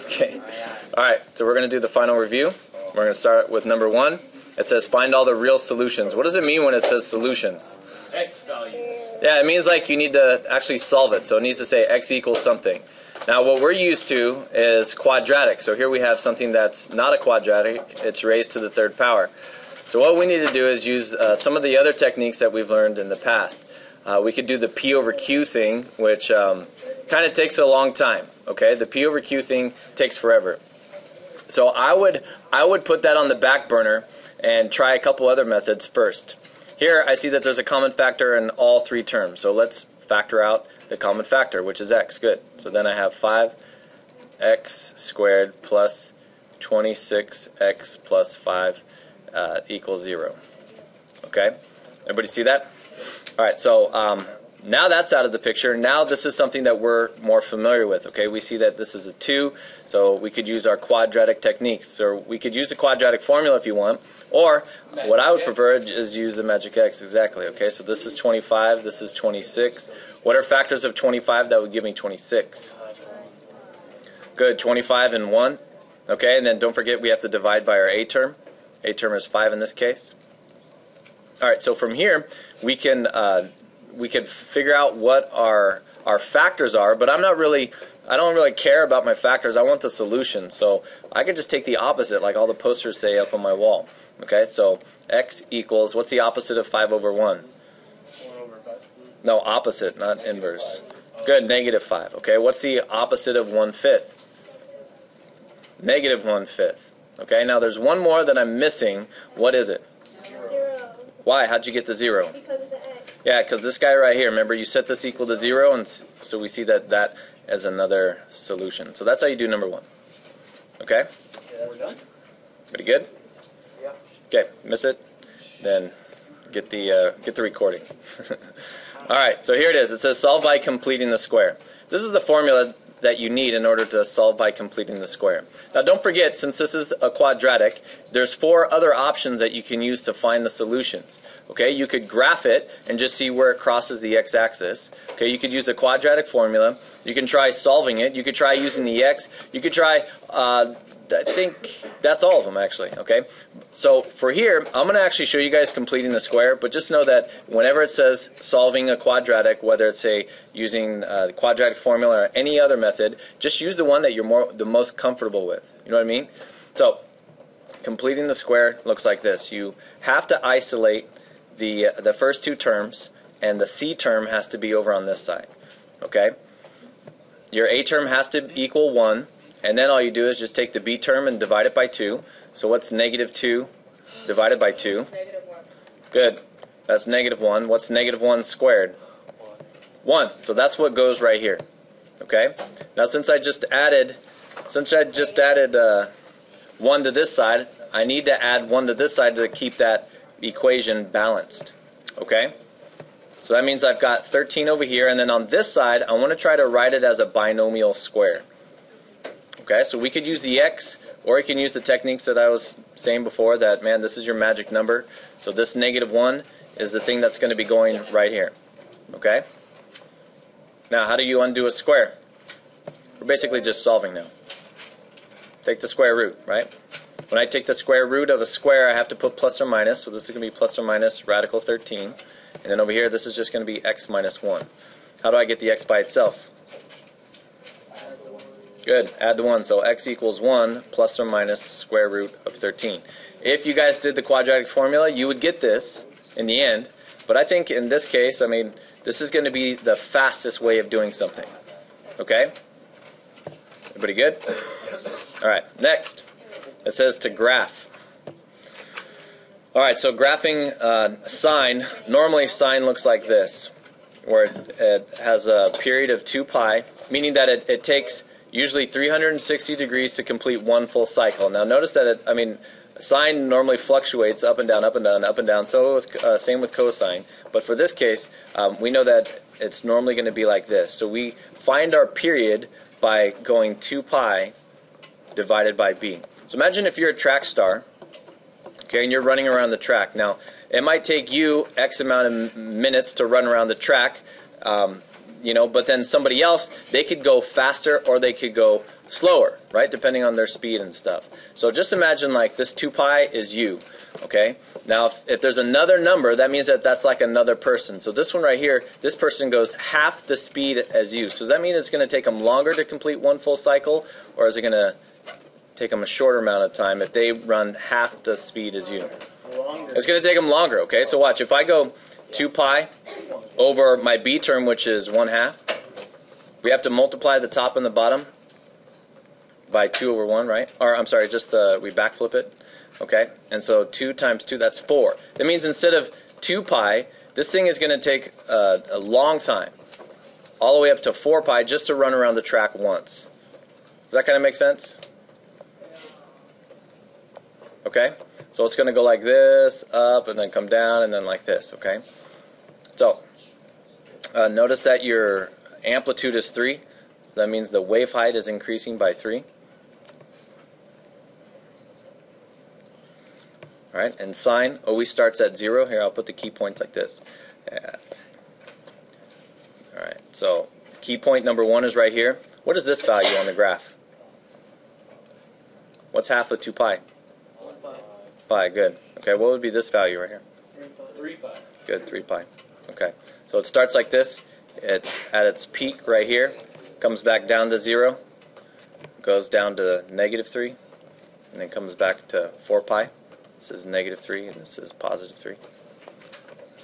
Okay. All right, so we're going to do the final review. We're going to start with number 1. It says find all the real solutions. What does it mean when it says solutions? X value. Yeah, it means like you need to actually solve it. So it needs to say x equals something. Now what we're used to is quadratic. So here we have something that's not a quadratic. It's raised to the 3rd power. So what we need to do is use some of the other techniques that we've learned in the past. We could do the P over Q thing, which kind of takes a long time. Okay, the P over Q thing takes forever. So I would put that on the back burner and try a couple other methods first. Here I see that there's a common factor in all 3 terms. So let's factor out the common factor, which is x. Good. So then I have 5x squared plus 26x plus 5 equals 0. Okay? Everybody see that? All right, so now that's out of the picture. Now this is something that we're more familiar with. Okay, we see that this is a 2, so we could use our quadratic techniques, or we could use the quadratic formula if you want, or what I would prefer is use the magic x. Exactly. Okay, so this is 25, this is 26. What are factors of 25 that would give me 26? Good, 25 and 1. Okay, and then don't forget we have to divide by our a term. A term is 5 in this case. All right, so from here we can figure out what our factors are, but I don't really care about my factors. I want the solution. So I can just take the opposite, like all the posters say up on my wall. Okay, so x equals, what's the opposite of 5 over 1? 1 over 5. No, opposite, not inverse. Good, negative 5. Okay, what's the opposite of 1/5? Negative 1/5. Okay, now there's one more that I'm missing. What is it? 0. Why? How'd you get the 0? Because of the x. Yeah, because this guy right here, remember you set this equal to 0, and so we see that as another solution. So that's how you do number 1. Okay? Yeah, we're done. Pretty good? Yeah. Okay, miss it? Then get the recording. All right, so here it is. It says solve by completing the square. This is the formula that you need in order to solve by completing the square. Now don't forget, since this is a quadratic, there's 4 other options that you can use to find the solutions. Okay, you could graph it and just see where it crosses the x-axis. Okay, you could use a quadratic formula. You can try solving it. You could try using the x. You could try, I think that's all of them actually. Okay, so for here, I'm going to actually show you guys completing the square, but just know that whenever it says solving a quadratic, whether it's using the quadratic formula or any other method, just use the one that you're the most comfortable with. You know what I mean? So completing the square looks like this. You have to isolate the first 2 terms, and the c term has to be over on this side. Okay? Your a term has to equal 1, and then all you do is just take the b term and divide it by 2. So what's negative 2 divided by 2? Negative 1. Good. That's negative 1. What's negative 1 squared? 1. So that's what goes right here. Okay? Now since I just added 1 to this side, I need to add 1 to this side to keep that equation balanced. Okay? So that means I've got 13 over here, and then on this side I want to try to write it as a binomial square. Okay, so we could use the x, or you can use the techniques that I was saying before, that, man, this is your magic number. So this negative 1 is the thing that's going to be going right here. Okay? Now, how do you undo a square? We're basically just solving now. Take the square root, right? When I take the square root of a square, I have to put plus or minus, so this is going to be plus or minus radical 13. And then over here, this is just going to be x minus 1. How do I get the x by itself? Good, add the 1, so x equals 1 plus or minus square root of 13. If you guys did the quadratic formula, you would get this in the end, but I think in this case, I mean, this is going to be the fastest way of doing something. Okay? Everybody good? Yes. Alright, next. It says to graph. Alright, so graphing sine, normally sine looks like this, where it has a period of 2 pi, meaning that it takes usually 360 degrees to complete one full cycle. Now notice that sine normally fluctuates up and down, up and down, up and down. So same with cosine. But for this case, we know that it's normally going to be like this. So we find our period by going 2 pi divided by b. So imagine if you're a track star, okay, and you're running around the track. Now, it might take you X amount of minutes to run around the track. but then somebody else, they could go faster or they could go slower, right, depending on their speed and stuff. So just imagine like this 2 pi is you, okay? Now if there's another number, that means that that's like another person. So this one right here, this person goes half the speed as you. So does that mean it's going to take them longer to complete one full cycle, or is it going to take them a shorter amount of time if they run half the speed as you? Longer. It's going to take them longer, okay? So watch, if I go 2 pi over my b term, which is 1/2, we have to multiply the top and the bottom by 2 over 1, right? Or, I'm sorry, just we backflip it, okay? And so 2 times 2, that's 4. That means instead of 2 pi, this thing is going to take a long time, all the way up to 4 pi just to run around the track once. Does that kind of make sense? Okay? So it's going to go like this, up, and then come down, and then like this, okay? So, notice that your amplitude is 3. So that means the wave height is increasing by 3. All right, and sine always starts at 0. Here, I'll put the key points like this. Yeah. All right, so key point number 1 is right here. What is this value on the graph? What's half of 2 pi? 1 pi. Pi, good. Okay, what would be this value right here? 3 pi. Good, 3 pi. Okay, so it starts like this. It's at its peak right here, comes back down to 0, goes down to -3, and then comes back to 4 pi. This is -3, and this is +3.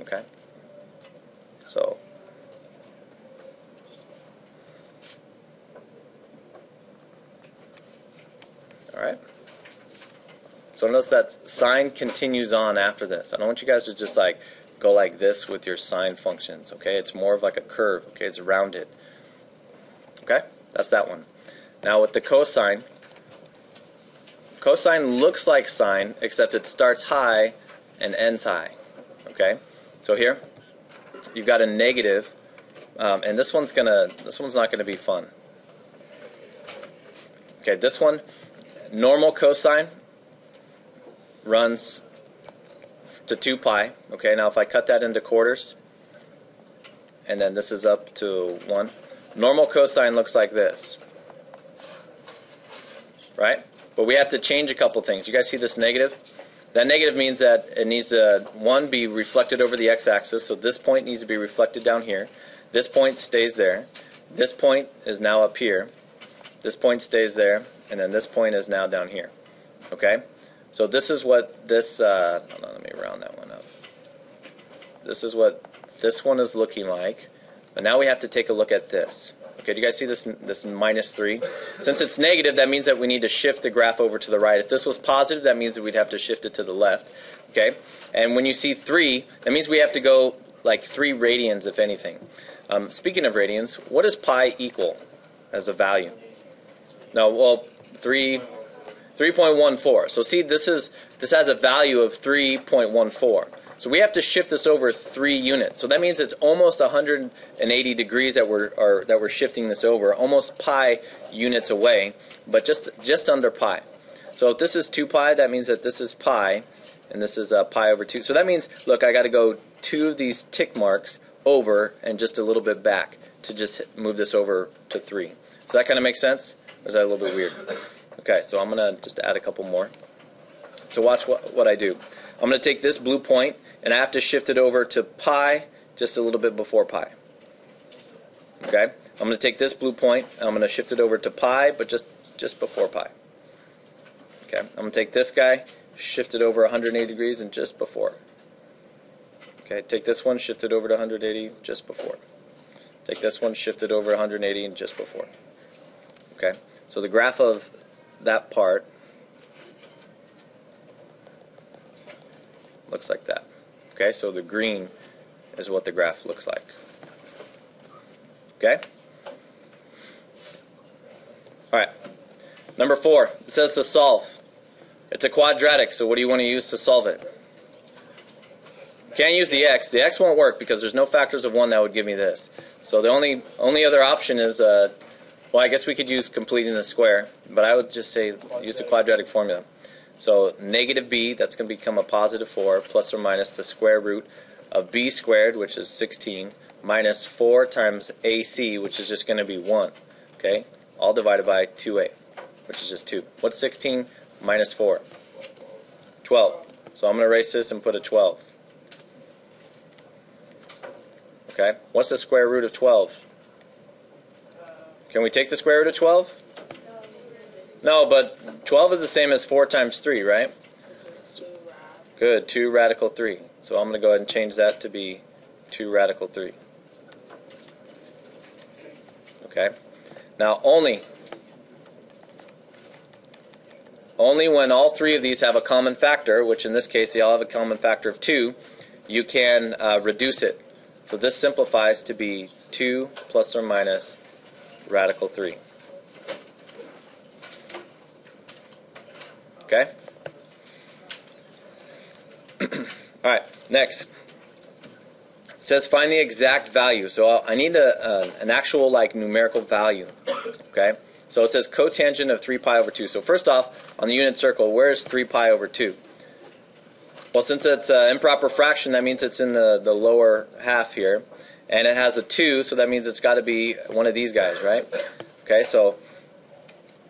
Okay, so all right. So notice that sine continues on after this. I don't want you guys to just like go like this with your sine functions, okay? It's more of like a curve, okay? It's rounded. Okay? That's that one. Now with the cosine, cosine looks like sine, except it starts high and ends high, okay? So here, you've got a negative, and this one's not gonna be fun. Okay, this one, normal cosine runs to 2 pi. Okay, now if I cut that into quarters, and then this is up to 1, normal cosine looks like this, right? But we have to change a couple things. You guys see this negative? That negative means that it needs to, 1, be reflected over the x-axis, so this point needs to be reflected down here. This point stays there. This point is now up here. This point stays there, and then this point is now down here. Okay? So this is what this, hold on, let me round that one up. This is what this one is looking like. But now we have to take a look at this. Okay, do you guys see this -3? Since it's negative, that means that we need to shift the graph over to the right. If this was positive, that means that we'd have to shift it to the left. Okay? And when you see 3, that means we have to go like 3 radians, if anything. Speaking of radians, what does pi equal as a value? No, well, 3.14. So see, this has a value of 3.14. So we have to shift this over 3 units. So that means it's almost 180 degrees that we're shifting this over, almost pi units away, but just under pi. So if this is 2 pi, that means that this is pi, and this is pi over 2. So that means, look, I got to go 2 of these tick marks over and just a little bit back to just move this over to 3. Does that kind of make sense? Or is that a little bit weird? Okay, so I'm going to just add a couple more. So watch what I do. I'm going to take this blue point, and I have to shift it over to pi just a little bit before pi. Okay? I'm going to take this blue point, and I'm going to shift it over to pi, but just before pi. Okay? I'm going to take this guy, shift it over 180 degrees, and just before. Okay? Take this one, shift it over to 180, just before. Take this one, shift it over 180, and just before. Okay? So the graph of that part looks like that. Okay, so the green is what the graph looks like. Okay? Alright. Number 4, it says to solve. It's a quadratic, so what do you want to use to solve it? Can't use the x. The x won't work because there's no factors of 1 that would give me this. So the only other option is, well, I guess we could use completing the square, but I would just say use the quadratic formula. So negative b, that's going to become a positive 4, plus or minus the square root of b squared, which is 16, minus 4 times AC, which is just going to be 1. Okay? All divided by 2a, which is just 2. What's 16 minus 4? 12. So I'm going to erase this and put a 12. Okay? What's the square root of 12? Can we take the square root of 12? No, but 12 is the same as 4 times 3, right? Good, 2 radical 3. So I'm going to go ahead and change that to be 2 radical 3. Okay? Now only when all three of these have a common factor, which in this case they all have a common factor of 2, you can reduce it. So this simplifies to be 2 plus or minus radical 3. Okay? Alright, next. It says find the exact value. So I need an actual numerical value. Okay? So it says cotangent of 3 pi over 2. So first off, on the unit circle, where's 3 pi over 2? Well, since it's an improper fraction, that means it's in the lower half here. And it has a 2, so that means it's got to be one of these guys, right? Okay, so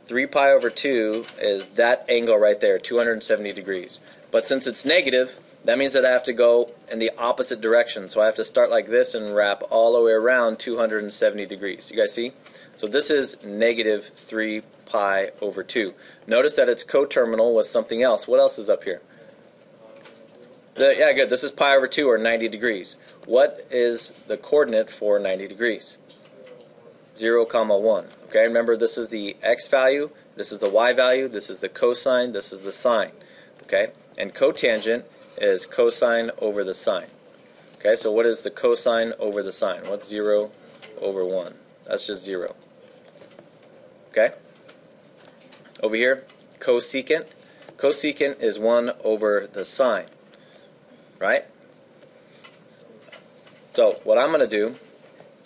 3 pi over 2 is that angle right there, 270 degrees. But since it's negative, that means that I have to go in the opposite direction. So I have to start like this and wrap all the way around 270 degrees. You guys see? So this is negative 3 pi over 2. Notice that it's coterminal with something else. What else is up here? Yeah, good. This is pi over 2, or 90 degrees. What is the coordinate for 90 degrees? 0, 1. Okay, remember this is the x value, this is the y value, this is the cosine, this is the sine. Okay, and cotangent is cosine over the sine. Okay, so what is the cosine over the sine? What's 0 over 1? That's just 0. Okay? Over here, cosecant. Cosecant is 1 over the sine. Right? So what I'm going to do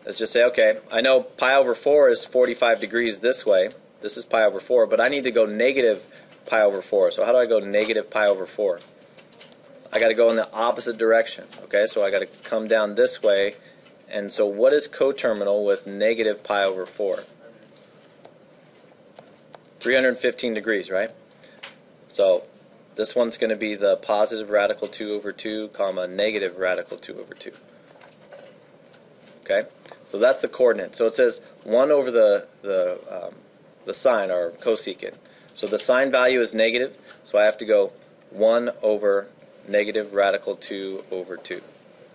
is just say, okay, I know pi over 4 is 45 degrees this way. This is pi over 4, but I need to go negative pi over 4. So how do I go negative pi over 4? I got to go in the opposite direction. Okay, so I got to come down this way. And so what is coterminal with negative pi over 4? 315 degrees, right? So this one's going to be the positive radical 2 over 2, comma, negative radical 2 over 2. Okay? So that's the coordinate. So it says 1 over the sine, or cosecant. So the sine value is negative, so I have to go 1 over negative radical 2 over 2.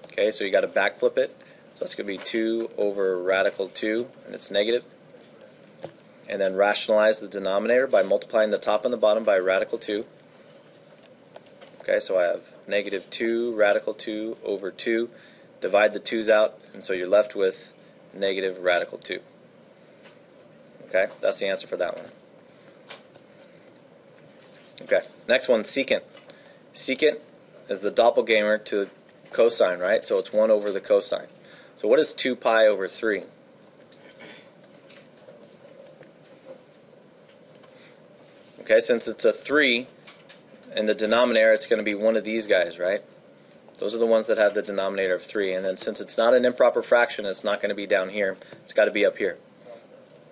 Okay, so you got to backflip it. So it's going to be 2 over radical 2, and it's negative. And then rationalize the denominator by multiplying the top and the bottom by radical 2. Okay, so I have negative 2 radical 2 over 2. Divide the 2's out, and so you're left with negative radical 2. Okay, that's the answer for that one. Okay, next one, secant. Secant is the doppelganger to cosine, right? So it's 1 over the cosine. So what is 2 pi over 3? Okay, since it's a 3 in the denominator, it's going to be one of these guys, right? Those are the ones that have the denominator of 3. And then since it's not an improper fraction, it's not going to be down here. It's got to be up here.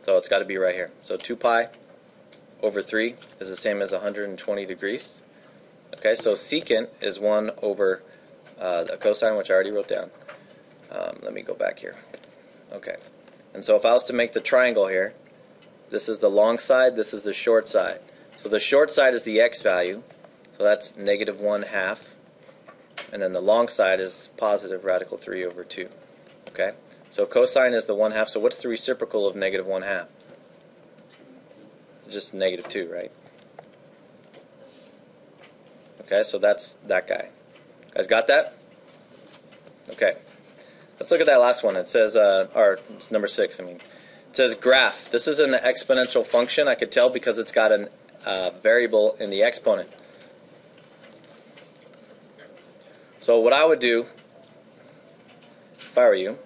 So it's got to be right here. So 2 pi over 3 is the same as 120 degrees. Okay, so secant is 1 over the cosine, which I already wrote down. Let me go back here. Okay, and so if I was to make the triangle here, this is the long side, this is the short side. So the short side is the x value, so that's negative 1/2. And then the long side is positive radical 3 over 2. Okay? So cosine is the 1/2. So what's the reciprocal of negative 1/2? Just negative 2, right? Okay, so that's that guy. Guys got that? Okay. Let's look at that last one. It says, or it's number 6, I mean. It says graph. This is an exponential function. I could tell because it's got a variable in the exponent. So what I would do, if I were you,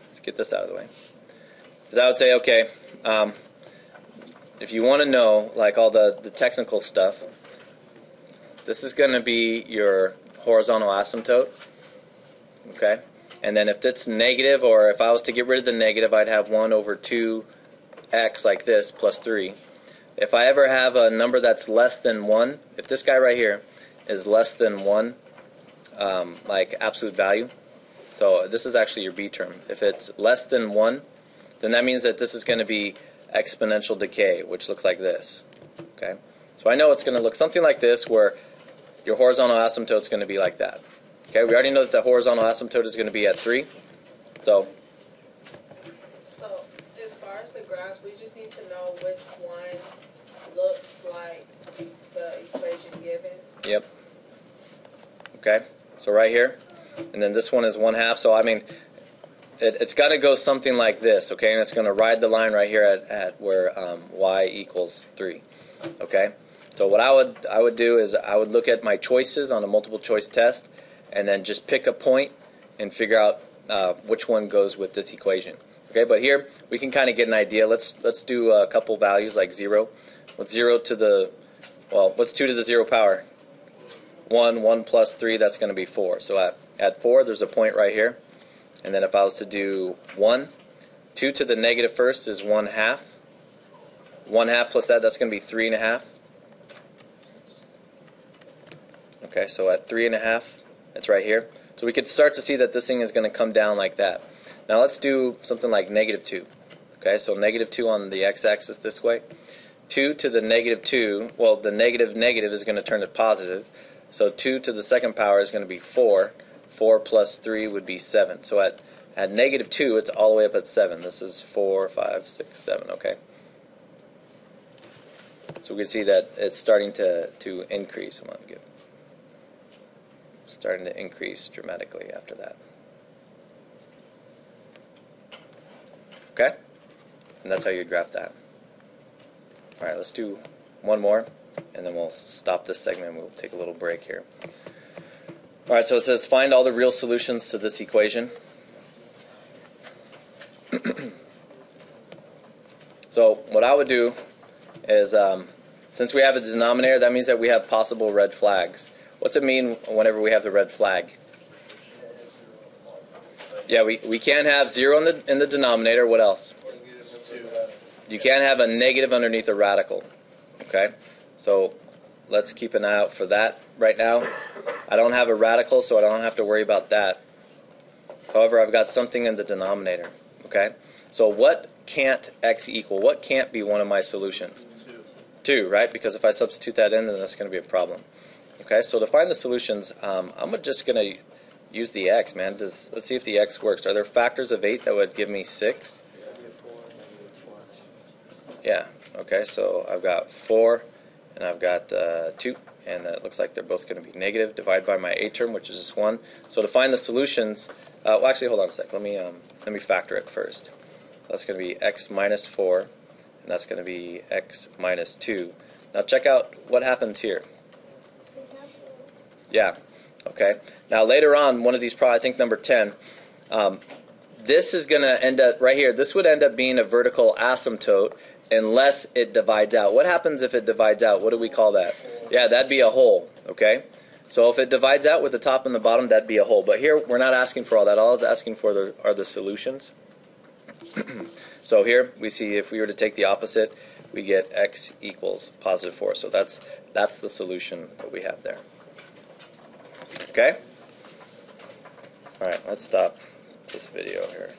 let's get this out of the way, is I would say, okay, if you want to know like all the technical stuff, this is going to be your horizontal asymptote, okay? And then if it's negative, or if I was to get rid of the negative, I'd have 1 over 2x like this plus 3. If I ever have a number that's less than 1, if this guy right here is less than 1, like absolute value, so this is actually your B term. If it's less than 1, then that means that this is going to be exponential decay, which looks like this. Okay, so I know it's going to look something like this, where your horizontal asymptote is going to be like that. Okay, we already know that the horizontal asymptote is going to be at 3. So as far as the graphs, we just need to know which one looks like the equation given. yep. Okay, so right here, and then this one is 1/2. So I mean, it's got to go something like this. Okay, and it's going to ride the line right here at where y equals 3. Okay, so what I would do is I would look at my choices on a multiple choice test, and then just pick a point and figure out which one goes with this equation. Okay, but here we can kind of get an idea. Let's do a couple values like 0. What's 0 to the, well, what's 2 to the 0 power? 1, 1 plus 3, that's going to be 4. So at 4, there's a point right here. And then if I was to do 1, 2 to the negative first is 1/2. 1/2 plus that's going to be 3.5. Okay, so at 3.5, it's right here. So we could start to see that this thing is going to come down like that. Now let's do something like -2. Okay, so -2 on the x-axis this way. 2 to the -2, well, the negative is going to turn to positive. So 2 to the second power is going to be 4. 4 plus 3 would be 7. So at -2, it's all the way up at 7. This is 4, 5, 6, 7, okay? So we can see that it's starting to increase. Starting to increase dramatically after that. Okay? And that's how you graph that. Alright, let's do one more, and then we'll stop this segment. We'll take a little break here. Alright, so it says find all the real solutions to this equation. So what I would do is, since we have a denominator, that means that we have possible red flags. What's it mean whenever we have the red flag? Yeah, we can't have 0 in the denominator. What else? You can't have a negative underneath a radical. Okay? So let's keep an eye out for that right now. I don't have a radical, so I don't have to worry about that. However, I've got something in the denominator. Okay? So what can't x equal? What can't be one of my solutions? 2, right? Because if I substitute that in, then that's going to be a problem. Okay, so to find the solutions, I'm just going to use the x, man. Let's see if the x works. Are there factors of 8 that would give me 6? Yeah, okay, so I've got 4, and I've got 2, and that looks like they're both going to be negative. Divide by my a term, which is just 1. So to find the solutions, well, actually, hold on a sec. Let me factor it first. That's going to be x minus 4, and that's going to be x minus 2. Now check out what happens here. Yeah, okay. Now later on, one of these problems, I think number 10, this is going to end up right here. This would end up being a vertical asymptote unless it divides out. What happens if it divides out? What do we call that? Yeah, that'd be a hole, okay? So if it divides out with the top and the bottom, that'd be a hole. But here, we're not asking for all that. All it's asking for are the solutions. So here, we see if we were to take the opposite, we get x equals positive 4. So that's the solution that we have there. Okay? Alright, let's stop this video here.